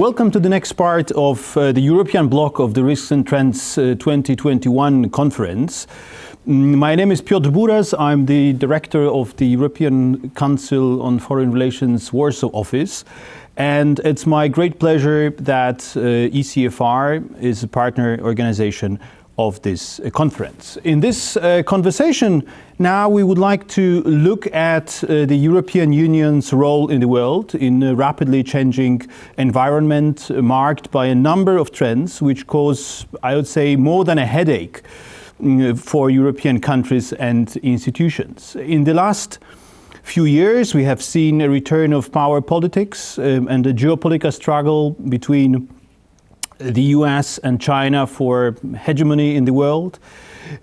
Welcome to the next part of the European block of the Risks and Trends 2021 conference. My name is Piotr Buras. I'm the director of the European Council on Foreign Relations Warsaw office. And it's my great pleasure that ECFR is a partner organization of this conference. In this conversation, now we would like to look at the European Union's role in the world in a rapidly changing environment marked by a number of trends which cause, I would say, more than a headache for European countries and institutions. In the last few years, we have seen a return of power politics and a geopolitical struggle between the US and China for hegemony in the world.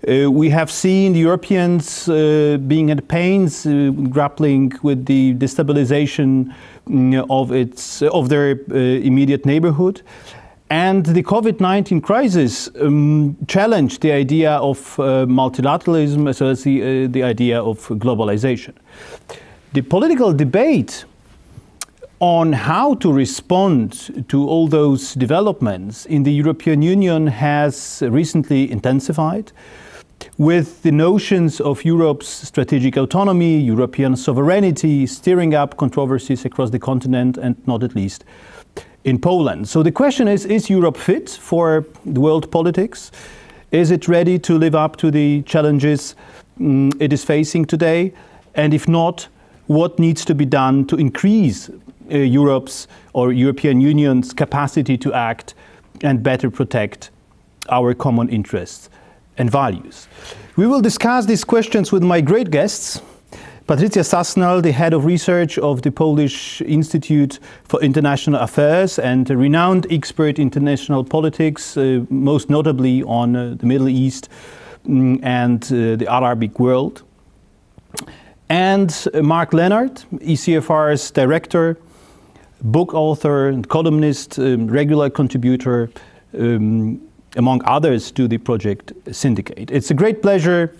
We have seen the Europeans being at pains, grappling with the destabilization of their immediate neighborhood. And the COVID-19 crisis challenged the idea of multilateralism as well as the idea of globalization. The political debate on how to respond to all those developments in the European Union has recently intensified, with the notions of Europe's strategic autonomy, European sovereignty, stirring up controversies across the continent and not at least in Poland. So the question is Europe fit for the world politics? Is it ready to live up to the challenges it is facing today? And if not, what needs to be done to increase Europe's or European Union's capacity to act and better protect our common interests and values? We will discuss these questions with my great guests. Patrycja Sasnal, the head of research of the Polish Institute for International Affairs and a renowned expert in international politics, most notably on the Middle East and the Arabic world. And Mark Leonard, ECFR's director, book author and columnist, regular contributor, among others, to the project Syndicate. It's a great pleasure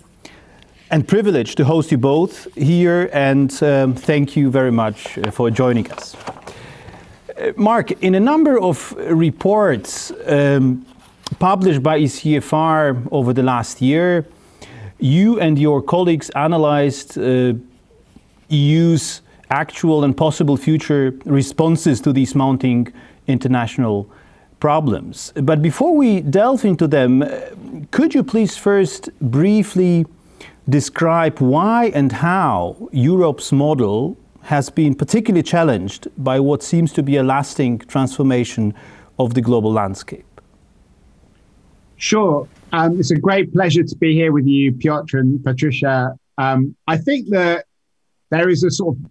and privilege to host you both here, and thank you very much for joining us. Mark, in a number of reports published by ECFR over the last year, you and your colleagues analyzed EU's actual and possible future responses to these mounting international problems. But before we delve into them, could you please first briefly describe why and how Europe's model has been particularly challenged by what seems to be a lasting transformation of the global landscape? Sure. It's a great pleasure to be here with you, Piotr and Patrycja. I think that there is a sort of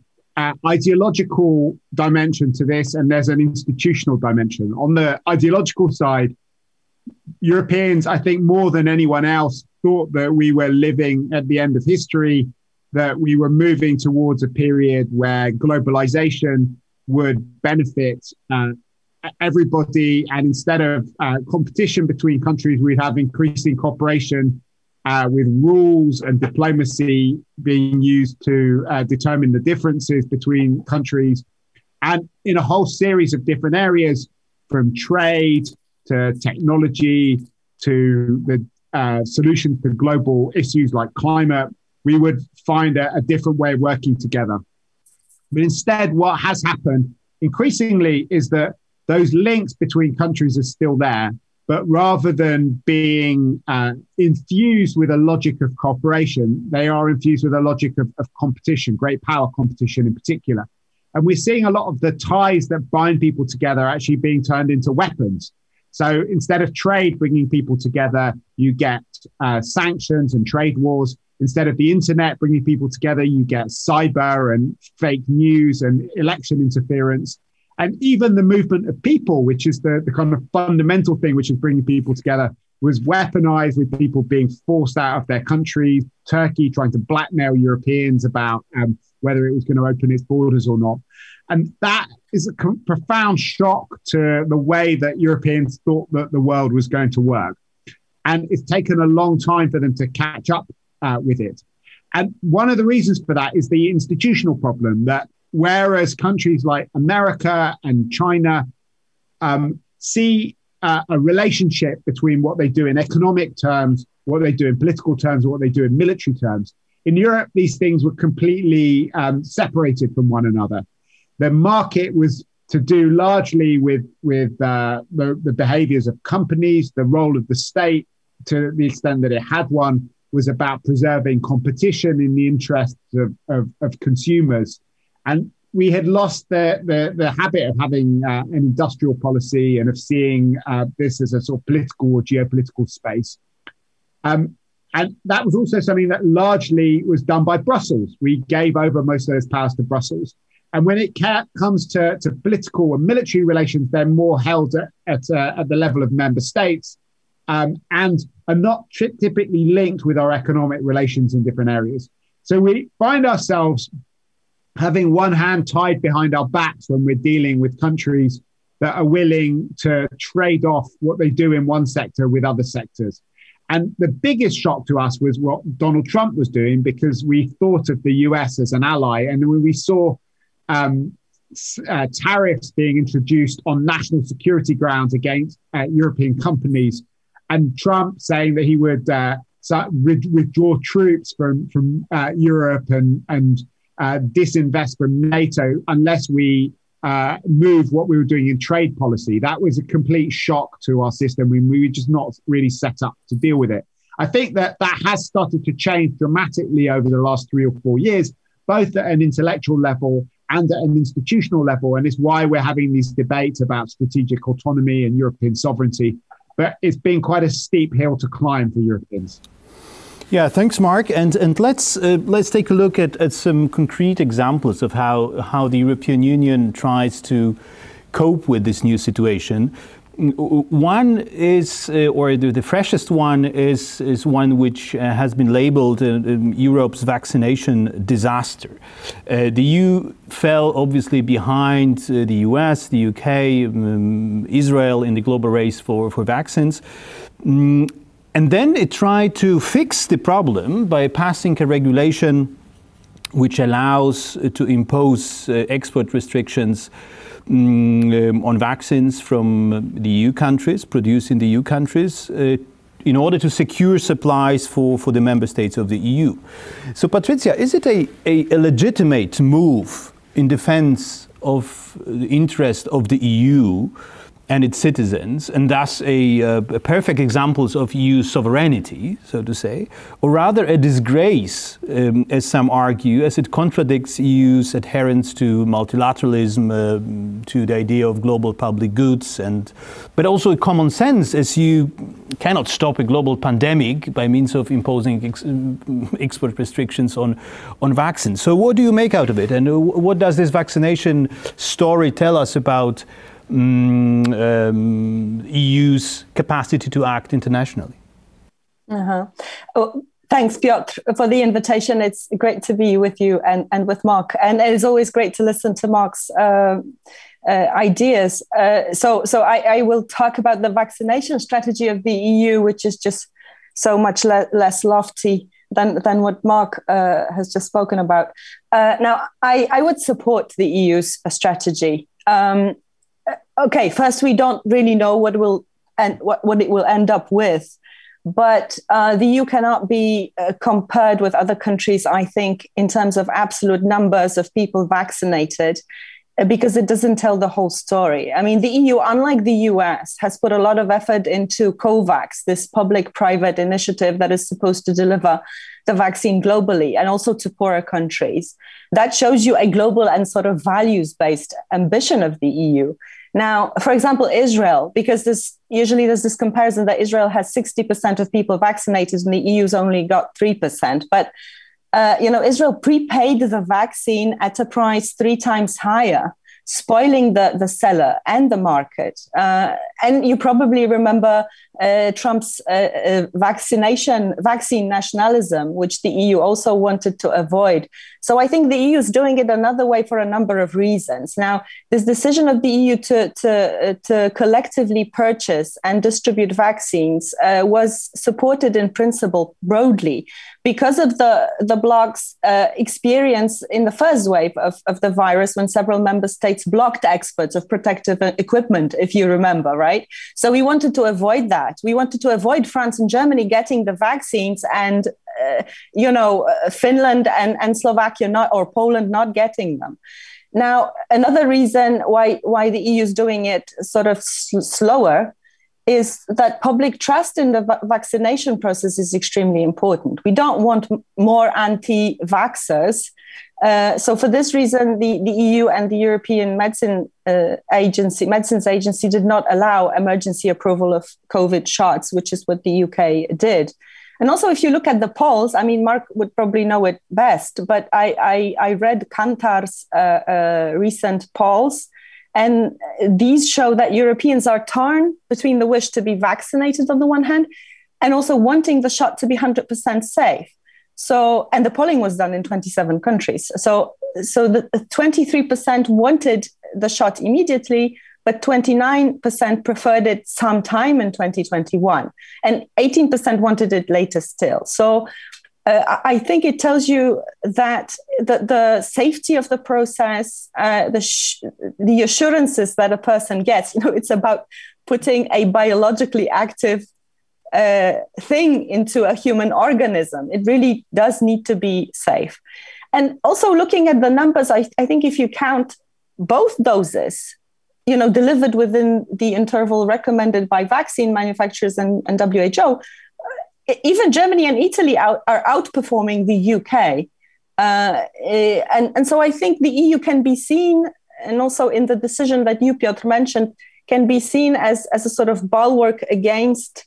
ideological dimension to this, and there's an institutional dimension. On the ideological side, Europeans, I think more than anyone else, thought that we were living at the end of history, that we were moving towards a period where globalization would benefit everybody. And instead of competition between countries, we'd have increasing cooperation with rules and diplomacy being used to determine the differences between countries. And in a whole series of different areas, from trade to technology to the solutions to global issues like climate, we would find a different way of working together. But instead, what has happened increasingly is that those links between countries are still there, but rather than being infused with a logic of cooperation, they are infused with a logic of competition, great power competition in particular. And we're seeing a lot of the ties that bind people together actually being turned into weapons. So instead of trade bringing people together, you get sanctions and trade wars. Instead of the internet bringing people together, you get cyber and fake news and election interference. And even the movement of people, which is the kind of fundamental thing which is bringing people together, was weaponized with people being forced out of their countries, Turkey trying to blackmail Europeans about whether it was going to open its borders or not. And that is a profound shock to the way that Europeans thought that the world was going to work. And it's taken a long time for them to catch up with it. And one of the reasons for that is the institutional problem that whereas countries like America and China see a relationship between what they do in economic terms, what they do in political terms, what they do in military terms. In Europe, these things were completely separated from one another. The market was to do largely with the behaviors of companies. The role of the state, to the extent that it had one, was about preserving competition in the interests of consumers. And we had lost the habit of having an industrial policy and of seeing this as a sort of political or geopolitical space. And that was also something that largely was done by Brussels. We gave over most of those powers to Brussels. And when it comes to political and military relations, they're more held at the level of member states and are not typically linked with our economic relations in different areas. So we find ourselves having one hand tied behind our backs when we're dealing with countries that are willing to trade off what they do in one sector with other sectors. And the biggest shock to us was what Donald Trump was doing, because we thought of the US as an ally. And when we saw tariffs being introduced on national security grounds against European companies, and Trump saying that he would withdraw troops from Europe and disinvest from NATO unless we move what we were doing in trade policy. That was a complete shock to our system. We were just not really set up to deal with it. I think that has started to change dramatically over the last 3 or 4 years, both at an intellectual level and at an institutional level. And it's why we're having these debates about strategic autonomy and European sovereignty. But it's been quite a steep hill to climb for Europeans. Yeah, thanks, Mark. And let's take a look at some concrete examples of how the European Union tries to cope with this new situation. One is, or the freshest one is one which has been labeled Europe's vaccination disaster. The EU fell obviously behind the US, the UK, Israel in the global race for vaccines. And then it tried to fix the problem by passing a regulation which allows to impose export restrictions on vaccines from the EU countries, produced in the EU countries, in order to secure supplies for the member states of the EU. So, Patrycja, is it a legitimate move in defense of the interest of the EU and its citizens, and thus a perfect examples of EU sovereignty, so to say, or rather a disgrace, as some argue, as it contradicts EU's adherence to multilateralism, to the idea of global public goods, but also common sense, as you cannot stop a global pandemic by means of imposing export restrictions on vaccines. So what do you make out of it, and what does this vaccination story tell us about EU's capacity to act internationally? Oh, thanks, Piotr, for the invitation. It's great to be with you and with Mark. And it is always great to listen to Mark's ideas. So I will talk about the vaccination strategy of the EU, which is just so much less lofty than what Mark has just spoken about. Now, I would support the EU's strategy. Okay, first, we don't really know what it will end up with, but the EU cannot be compared with other countries, I think, in terms of absolute numbers of people vaccinated, because it doesn't tell the whole story. I mean, the EU, unlike the US, has put a lot of effort into COVAX, this public-private initiative that is supposed to deliver the vaccine globally and also to poorer countries. That shows you a global and sort of values-based ambition of the EU. Now, for example, Israel, because there's this comparison that Israel has 60% of people vaccinated and the EU's only got 3%. But, Israel prepaid the vaccine at a price 3 times higher, spoiling the seller and the market. And you probably remember Trump's vaccine nationalism, which the EU also wanted to avoid. So I think the EU is doing it another way for a number of reasons. Now, this decision of the EU to collectively purchase and distribute vaccines was supported in principle broadly, because of the bloc's experience in the first wave of the virus, when several member states blocked exports of protective equipment, if you remember, right? So we wanted to avoid that. We wanted to avoid France and Germany getting the vaccines and, Finland and Slovakia or Poland not getting them. Now, another reason why the EU is doing it sort of slower is that public trust in the vaccination process is extremely important. We don't want more anti-vaxxers. So for this reason, the EU and the European Medicines Agency did not allow emergency approval of COVID shots, which is what the UK did. And also, if you look at the polls, I mean, Mark would probably know it best, but I read Kantar's recent polls, and these show that Europeans are torn between the wish to be vaccinated on the one hand, and also wanting the shot to be 100% safe. So, and the polling was done in 27 countries. So the 23% wanted the shot immediately, but 29% preferred it sometime in 2021, and 18% wanted it later still. So I think it tells you that the safety of the process, the assurances that a person gets, it's about putting a biologically active thing into a human organism. It really does need to be safe. And also looking at the numbers, I think if you count both doses, delivered within the interval recommended by vaccine manufacturers and WHO, even Germany and Italy are outperforming the UK. And so I think the EU can be seen, and also in the decision that you, Piotr, mentioned, can be seen as a sort of bulwark against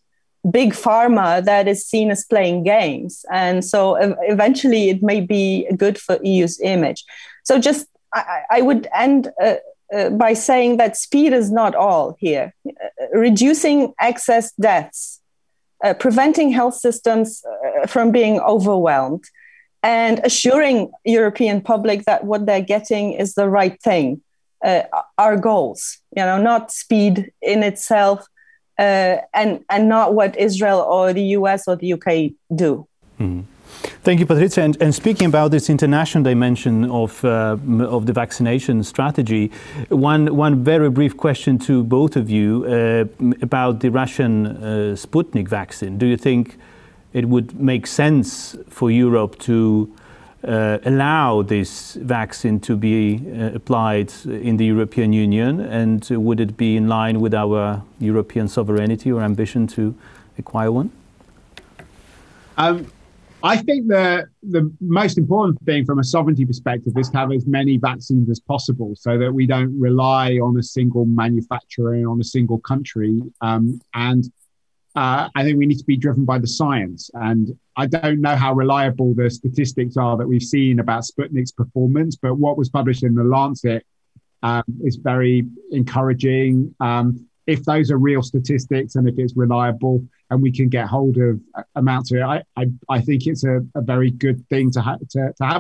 big pharma that is seen as playing games. And so eventually it may be good for EU's image. So just, I would end by saying that speed is not all here. Reducing excess deaths, preventing health systems from being overwhelmed, and assuring European public that what they're getting is the right thing are goals, not speed in itself, and not what Israel or the US or the UK do. Mm. Thank you, Patrycja. And speaking about this international dimension of the vaccination strategy, one very brief question to both of you about the Russian Sputnik vaccine. Do you think it would make sense for Europe to allow this vaccine to be applied in the European Union? And would it be in line with our European sovereignty or ambition to acquire one? I think the most important thing from a sovereignty perspective is to have as many vaccines as possible so that we don't rely on a single manufacturer and on a single country. I think we need to be driven by the science. And I don't know how reliable the statistics are that we've seen about Sputnik's performance, but what was published in The Lancet is very encouraging. If those are real statistics and if it's reliable and we can get hold of amounts of it, I think it's a very good thing to have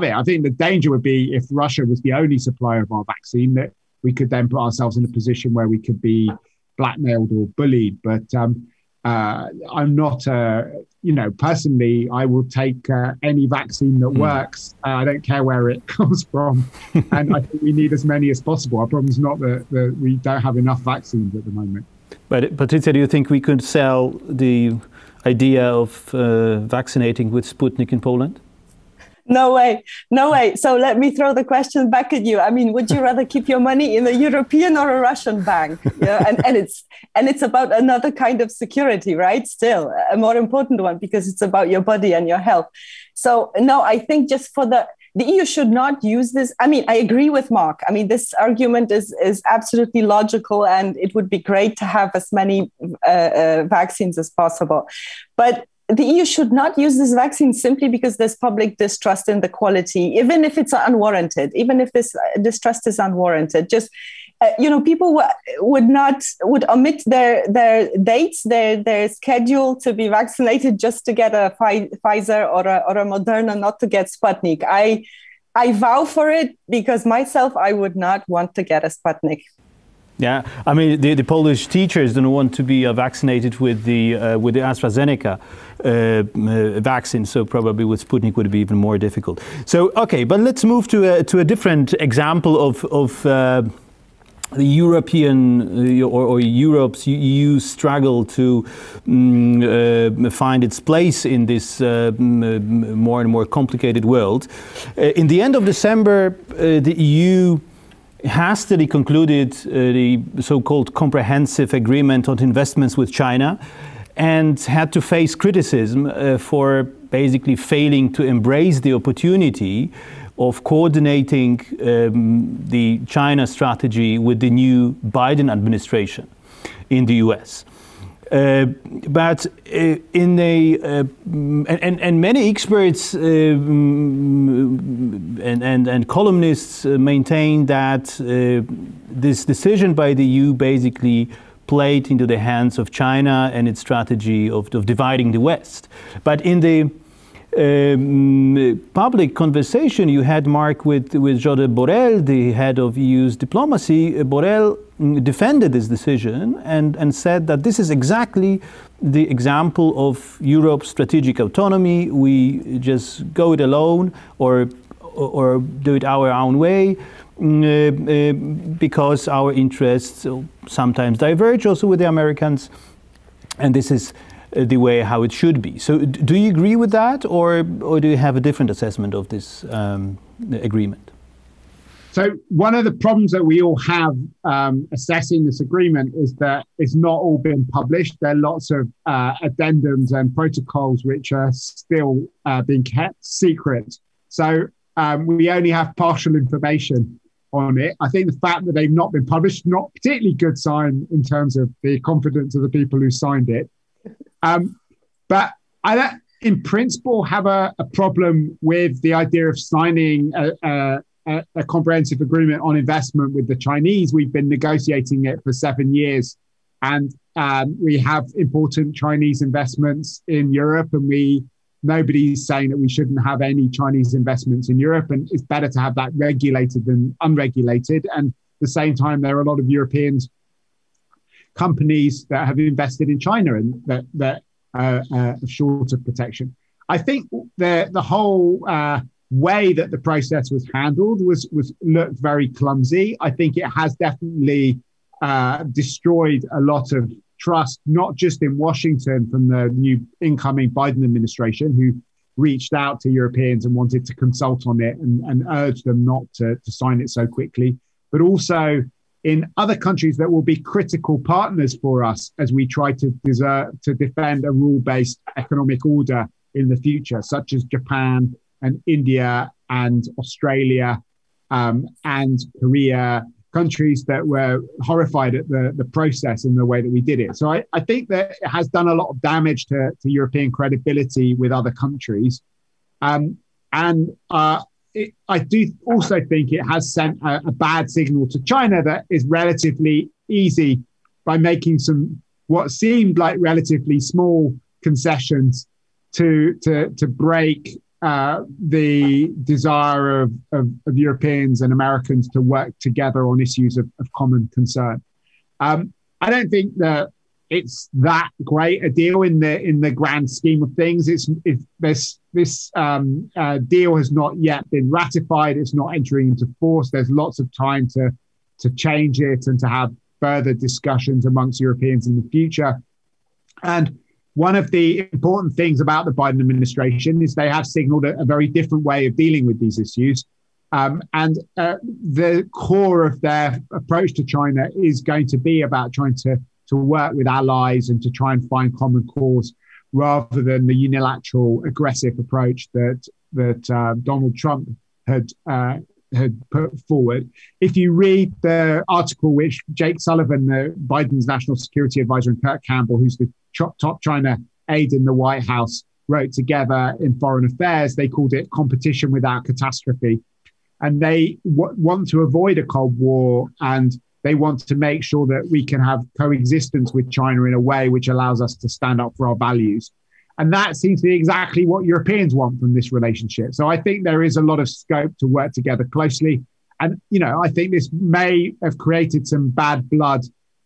it. I think the danger would be if Russia was the only supplier of our vaccine, that we could then put ourselves in a position where we could be blackmailed or bullied. But I'm not, personally, I will take any vaccine that works. I don't care where it comes from. And I think we need as many as possible. Our problem is not that we don't have enough vaccines at the moment. But Patrycja, do you think we could sell the idea of vaccinating with Sputnik in Poland? No way. So let me throw the question back at you. I mean, would you rather keep your money in a European or a Russian bank? Yeah, and it's about another kind of security, right? Still a more important one, because it's about your body and your health. So no, I think just for the EU should not use this. I mean, I agree with Mark. I mean, this argument is absolutely logical, and it would be great to have as many vaccines as possible. But the EU should not use this vaccine simply because there's public distrust in the quality, even if it's unwarranted, even if this distrust is unwarranted. Just, people would omit their dates, their schedule to be vaccinated just to get a Pfizer or a Moderna, not to get Sputnik. I vow for it, because myself, I would not want to get a Sputnik. Yeah, I mean the Polish teachers don't want to be vaccinated with the AstraZeneca vaccine, so probably with Sputnik would be even more difficult. So okay, but let's move to a different example of the European or Europe's EU struggle to find its place in this more and more complicated world. In the end of December, the EU hastily concluded the so-called comprehensive agreement on investments with China and had to face criticism for basically failing to embrace the opportunity of coordinating the China strategy with the new Biden administration in the US. But in and many experts and columnists maintain that this decision by the EU basically played into the hands of China and its strategy of dividing the West. But in the public conversation you had, Mark, with Josep Borrell, the head of EU's diplomacy, Borrell defended this decision and said that this is exactly the example of Europe's strategic autonomy. We just go it alone or do it our own way because our interests sometimes diverge also with the Americans, and this is the way how it should be. So do you agree with that, or do you have a different assessment of this agreement? So one of the problems that we all have assessing this agreement is that it's not all been published. There are lots of addendums and protocols which are still being kept secret. So we only have partial information on it. I think the fact that they've not been published, not a particularly good sign in terms of the confidence of the people who signed it. But I don't, in principle, have a problem with the idea of signing a comprehensive agreement on investment with the Chinese. We've been negotiating it for 7 years, and we have important Chinese investments in Europe, and nobody's saying that we shouldn't have any Chinese investments in Europe, and it's better to have that regulated than unregulated. And at the same time, there are a lot of Europeans companies that have invested in China and that are short of protection. I think the whole way that the process was handled looked very clumsy. I think it has definitely destroyed a lot of trust, not just in Washington from the new incoming Biden administration, who reached out to Europeans and wanted to consult on it and urged them not to sign it so quickly, but also in other countries that will be critical partners for us as we try to defend a rule-based economic order in the future, such as Japan and India and Australia and Korea, countries that were horrified at the process and the way that we did it. So I think that it has done a lot of damage to European credibility with other countries. I do also think it has sent a bad signal to China that is relatively easy by making some what seemed like relatively small concessions to break the desire of Europeans and Americans to work together on issues of common concern. I don't think that it's that great a deal in the grand scheme of things. This deal has not yet been ratified. It's not entering into force. There's lots of time to change it and to have further discussions amongst Europeans in the future. And one of the important things about the Biden administration is they have signaled a very different way of dealing with these issues. The core of their approach to China is going to be about trying to work with allies and to try and find common cause, rather than the unilateral aggressive approach that Donald Trump had put forward. If you read the article which Jake Sullivan, Biden's national security advisor, and Kurt Campbell, who's the top China aide in the White House, wrote together in Foreign Affairs, they called it competition without catastrophe. And they want to avoid a Cold War, and they want to make sure that we can have coexistence with China in a way which allows us to stand up for our values. And that seems to be exactly what Europeans want from this relationship. So I think there is a lot of scope to work together closely. And, I think this may have created some bad blood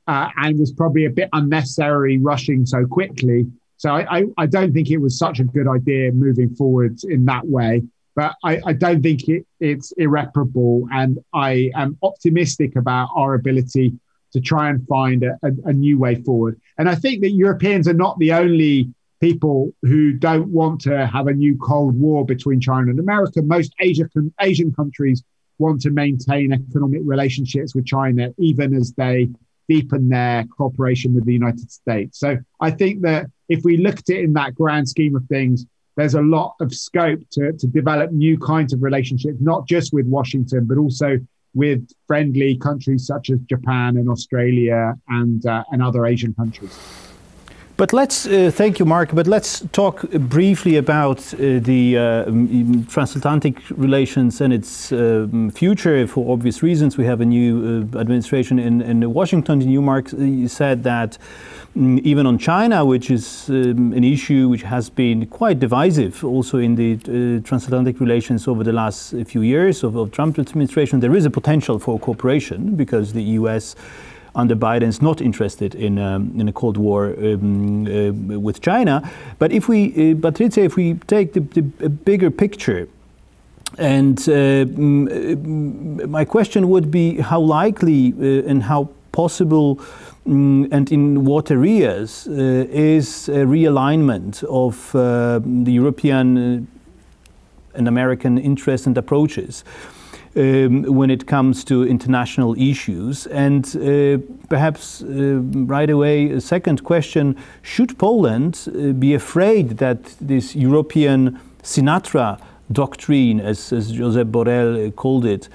and was probably a bit unnecessary rushing so quickly. So I don't think it was such a good idea moving forward in that way. But I don't think it's irreparable. And I am optimistic about our ability to try and find a new way forward. And I think that Europeans are not the only people who don't want to have a new Cold War between China and America. Most Asian countries want to maintain economic relationships with China, even as they deepen their cooperation with the United States. So I think that if we look at it in that grand scheme of things, there's a lot of scope to develop new kinds of relationships, not just with Washington, but also with friendly countries such as Japan and Australia and other Asian countries. But let's, thank you, Mark, but let's talk briefly about the transatlantic relations and its future. For obvious reasons, we have a new administration in Washington. You, Mark, you said that even on China, which is an issue which has been quite divisive also in the transatlantic relations over the last few years of Trump's administration, there is a potential for cooperation because the US under Biden is not interested in a Cold War with China. But if we, Patrycja, if we take the bigger picture, and my question would be how likely and how possible and in what areas is a realignment of the European and American interests and approaches when it comes to international issues. And perhaps right away, a second question, should Poland be afraid that this European Sinatra doctrine, as Josep Borrell called it,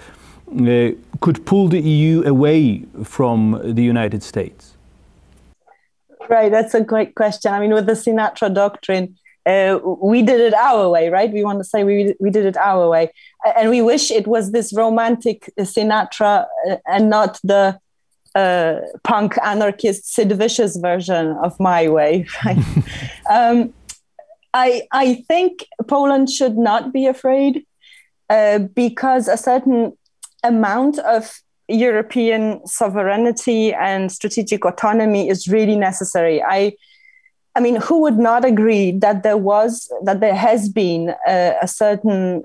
could pull the EU away from the United States? Right, that's a great question. I mean, with the Sinatra doctrine, we did it our way, right? We want to say we did it our way. And we wish it was this romantic Sinatra and not the punk anarchist Sid Vicious version of my way. Right? I think Poland should not be afraid because a certain amount of European sovereignty and strategic autonomy is really necessary. I mean, who would not agree that there has been a certain,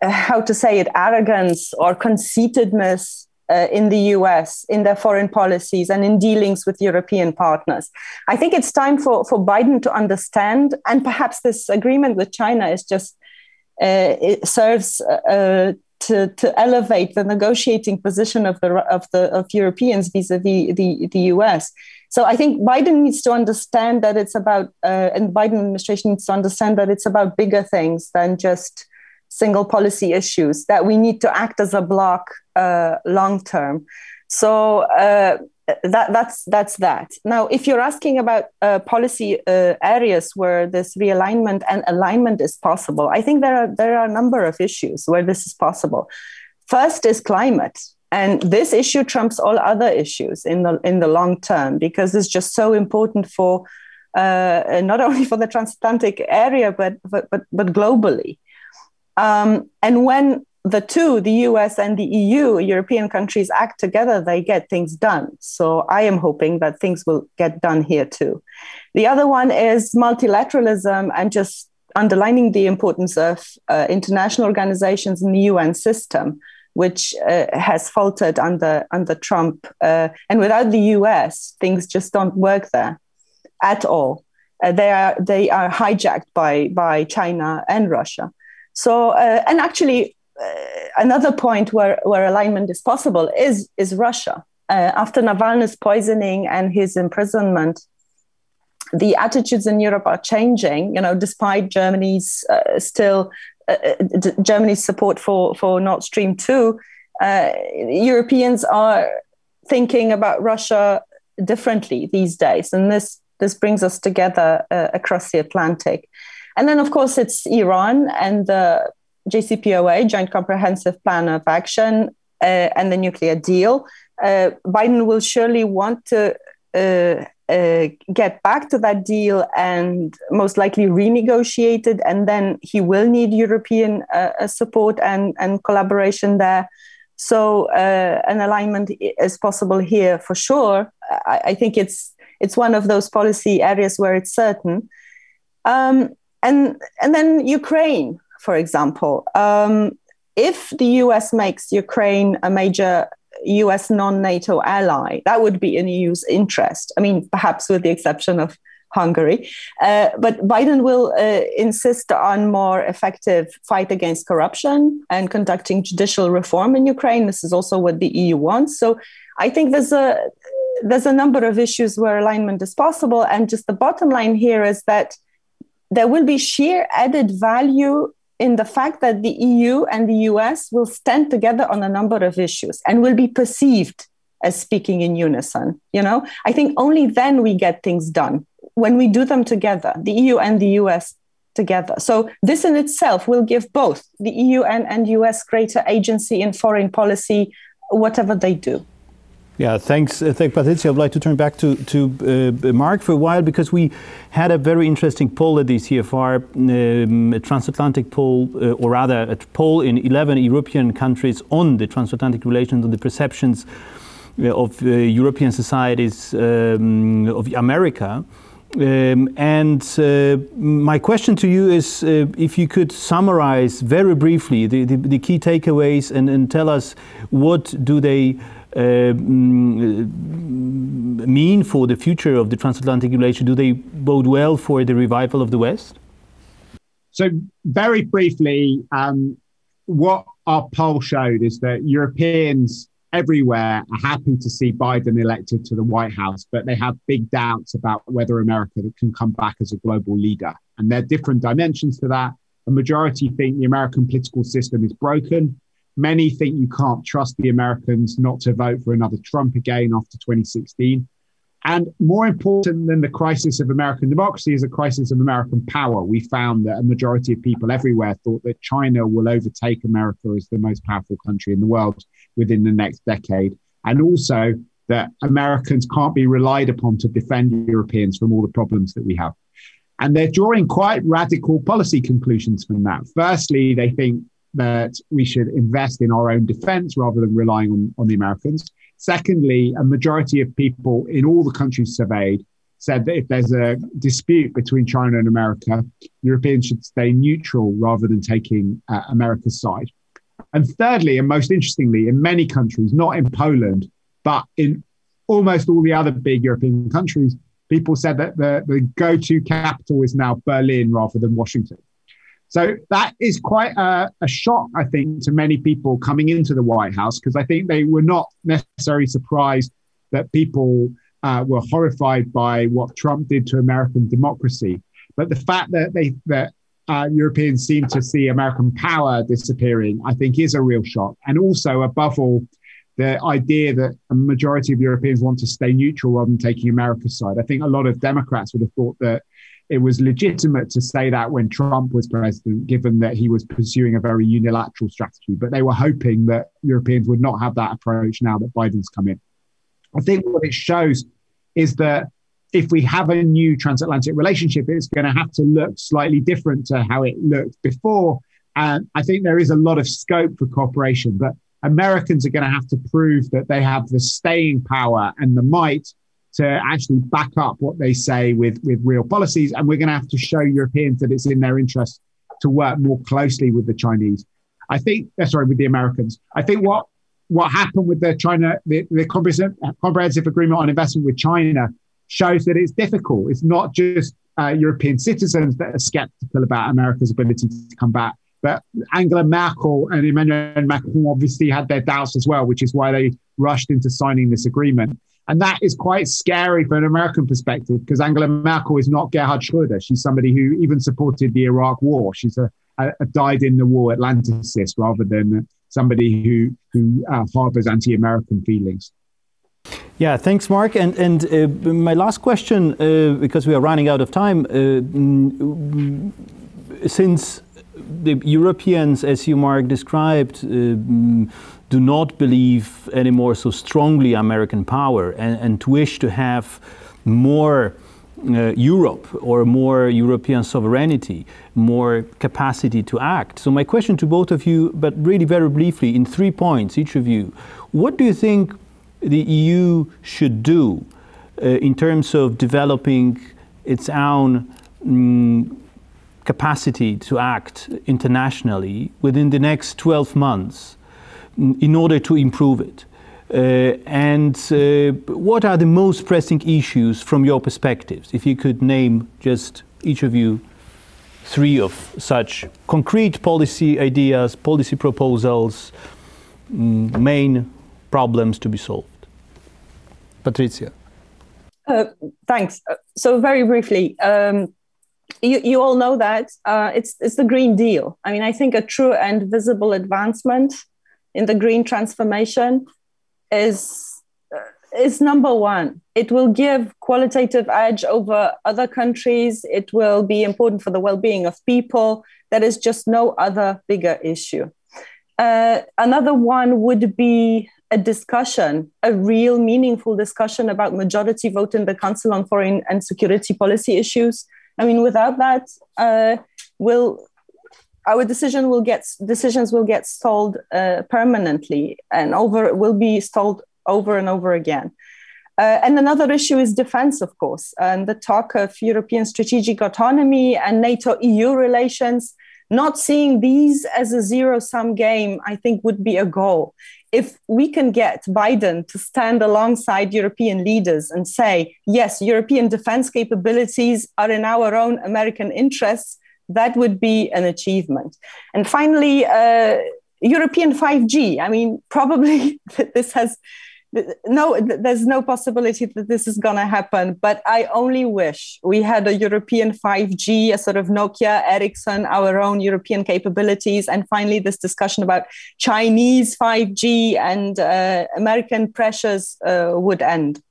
how to say it, arrogance or conceitedness in the US, in their foreign policies and in dealings with European partners. I think it's time for Biden to understand, and perhaps this agreement with China is just, it serves to elevate the negotiating position of Europeans vis-a-vis the US. So I think Biden needs to understand that it's about, and Biden administration needs to understand that it's about bigger things than just single policy issues, that we need to act as a bloc long term. So that's that. Now, if you're asking about policy areas where this realignment and alignment is possible, I think there are a number of issues where this is possible. First is climate. And this issue trumps all other issues in the long term, because it's just so important for not only for the transatlantic area, but globally. And when the US and the EU, European countries, act together, they get things done. So I am hoping that things will get done here too. The other one is multilateralism and just underlining the importance of international organizations in the UN system, which has faltered under Trump. And without the US, things just don't work there at all. They are hijacked by China and Russia. So, and actually, another point where alignment is possible is Russia. After Navalny's poisoning and his imprisonment, the attitudes in Europe are changing, despite Germany's Germany's support for Nord Stream 2, Europeans are thinking about Russia differently these days. And this brings us together across the Atlantic. And then, of course, it's Iran and the JCPOA, Joint Comprehensive Plan of Action, and the nuclear deal. Biden will surely want to get back to that deal and most likely renegotiate it, and then he will need European support and collaboration there. So an alignment is possible here for sure. I think it's one of those policy areas where it's certain. And then Ukraine, for example. If the US makes Ukraine a major US non-NATO ally, that would be in EU's interest. I mean, perhaps with the exception of Hungary. But Biden will insist on more effective fight against corruption and conducting judicial reform in Ukraine. This is also what the EU wants. So I think there's a number of issues where alignment is possible. And just the bottom line here is that there will be sheer added value in the fact that the EU and the US will stand together on a number of issues and will be perceived as speaking in unison. You know, I think only then we get things done, when we do them together, the EU and the US together. So this in itself will give both the EU and US greater agency in foreign policy, whatever they do. Yeah, thanks, Patrycja. I'd like to turn back to Mark for a while, because we had a very interesting poll at the CFR, a transatlantic poll, or rather a poll in 11 European countries on the transatlantic relations, on the perceptions of European societies of America. My question to you is if you could summarize very briefly the key takeaways and tell us what do they mean for the future of the transatlantic relation? Do they bode well for the revival of the West? So very briefly, what our poll showed is that Europeans everywhere are happy to see Biden elected to the White House, but they have big doubts about whether America can come back as a global leader. And there are different dimensions to that. A majority think the American political system is broken. Many think you can't trust the Americans not to vote for another Trump again after 2016. And more important than the crisis of American democracy is a crisis of American power. We found that a majority of people everywhere thought that China will overtake America as the most powerful country in the world within the next decade. And also that Americans can't be relied upon to defend Europeans from all the problems that we have. And they're drawing quite radical policy conclusions from that. Firstly, they think that we should invest in our own defense rather than relying on the Americans. Secondly, a majority of people in all the countries surveyed said that if there's a dispute between China and America, Europeans should stay neutral rather than taking America's side. And thirdly, and most interestingly, in many countries, not in Poland, but in almost all the other big European countries, people said that the go-to capital is now Berlin rather than Washington. So that is quite a shock, I think, to many people coming into the White House, because I think they were not necessarily surprised that people were horrified by what Trump did to American democracy. But the fact that Europeans seem to see American power disappearing, I think, is a real shock. And also, above all, the idea that a majority of Europeans want to stay neutral rather than taking America's side. I think a lot of Democrats would have thought that it was legitimate to say that when Trump was president, given that he was pursuing a very unilateral strategy. But they were hoping that Europeans would not have that approach now that Biden's come in. I think what it shows is that if we have a new transatlantic relationship, it's going to have to look slightly different to how it looked before. And I think there is a lot of scope for cooperation, but Americans are going to have to prove that they have the staying power and the might to actually back up what they say with real policies. And we're going to have to show Europeans that it's in their interest to work more closely with the Chinese. With the Americans. I think what happened with the comprehensive agreement on investment with China shows that it's difficult. It's not just European citizens that are skeptical about America's ability to come back, but Angela Merkel and Emmanuel Macron obviously had their doubts as well, which is why they rushed into signing this agreement. And that is quite scary from an American perspective, because Angela Merkel is not Gerhard Schröder. She's somebody who even supported the Iraq war. She's a died-in-the-war Atlanticist rather than somebody who harbors anti-American feelings. Yeah, thanks, Mark. And my last question, because we are running out of time, since the Europeans, as you, Mark, described, do not believe anymore so strongly American power and wish to have more Europe or more European sovereignty, more capacity to act. So my question to both of you, but really very briefly, in 3 points, each of you, what do you think the EU should do in terms of developing its own capacity to act internationally within the next 12 months in order to improve it? What are the most pressing issues from your perspectives? If you could name just each of you 3 of such concrete policy ideas, policy proposals, main problems to be solved. Patrycja. Thanks. So very briefly, you all know that it's the Green Deal. I mean, I think a true and visible advancement in the green transformation is number one. It will give qualitative edge over other countries. It will be important for the well-being of people. There is just no other bigger issue. Another one would be a discussion, a real meaningful discussion about majority vote in the Council on Foreign and Security Policy issues. I mean, without that, our decisions will get stalled permanently, and will be stalled over and over again. And another issue is defense, of course, and the talk of European strategic autonomy and NATO-EU relations. Not seeing these as a zero-sum game, I think, would be a goal. If we can get Biden to stand alongside European leaders and say, yes, European defense capabilities are in our own American interests, that would be an achievement. And finally, European 5G. I mean, probably there's no possibility that this is going to happen, but I only wish we had a European 5G, a sort of Nokia, Ericsson, our own European capabilities. And finally, this discussion about Chinese 5G and American pressures would end.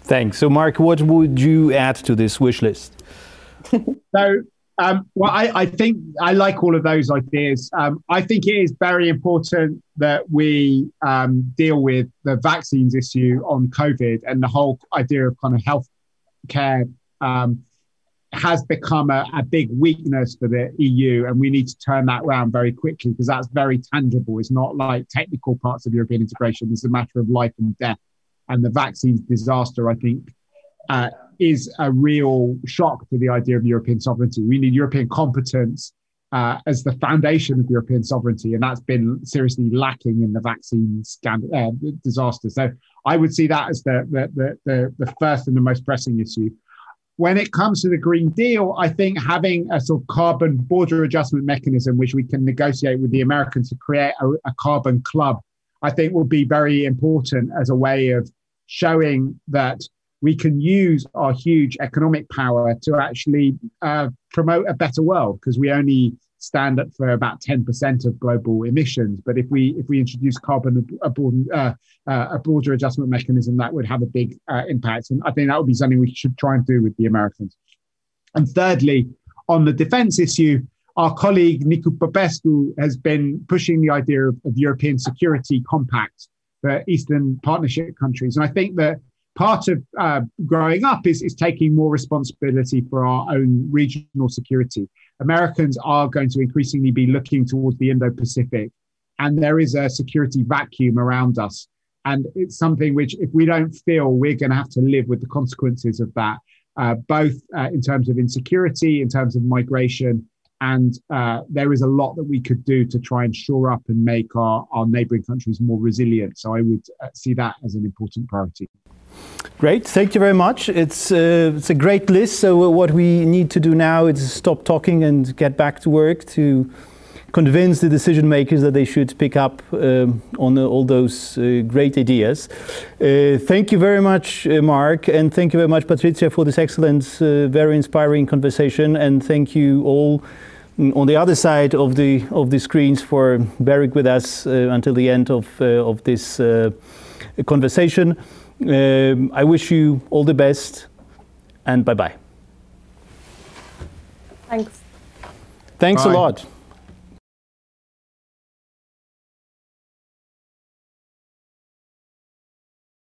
Thanks. So, Mark, what would you add to this wish list? Well, I think I like all of those ideas. I think it is very important that we deal with the vaccines issue on COVID, and the whole idea of kind of health care has become a big weakness for the EU, and we need to turn that around very quickly because that's very tangible. It's not like technical parts of European integration. It's a matter of life and death. And the vaccines disaster, I think, is a real shock to the idea of European sovereignty. We need European competence as the foundation of European sovereignty, and that's been seriously lacking in the vaccine disaster. So I would see that as the first and the most pressing issue. When it comes to the Green Deal, I think having a sort of carbon border adjustment mechanism, which we can negotiate with the Americans to create a carbon club, I think will be very important as a way of showing that we can use our huge economic power to actually promote a better world, because we only stand up for about 10% of global emissions. But if we introduce a border adjustment mechanism, that would have a big impact. And I think that would be something we should try and do with the Americans. And thirdly, on the defense issue, our colleague Nicu Popescu has been pushing the idea of European Security Compact for Eastern Partnership countries. And I think that part of growing up is taking more responsibility for our own regional security. Americans are going to increasingly be looking towards the Indo-Pacific, and there is a security vacuum around us. And it's something which, if we don't feel, we're going to have to live with the consequences of that, both in terms of insecurity, in terms of migration. And there is a lot that we could do to try and shore up and make our neighboring countries more resilient. So I would see that as an important priority. Great, thank you very much. It's a great list. So what we need to do now is stop talking and get back to work to convince the decision makers that they should pick up on all those great ideas. Thank you very much, Mark, and thank you very much, Patrycja, for this excellent, very inspiring conversation. And thank you all on the other side of the screens for bearing with us until the end of this conversation. I wish you all the best, and bye-bye. Thanks. Thanks a lot.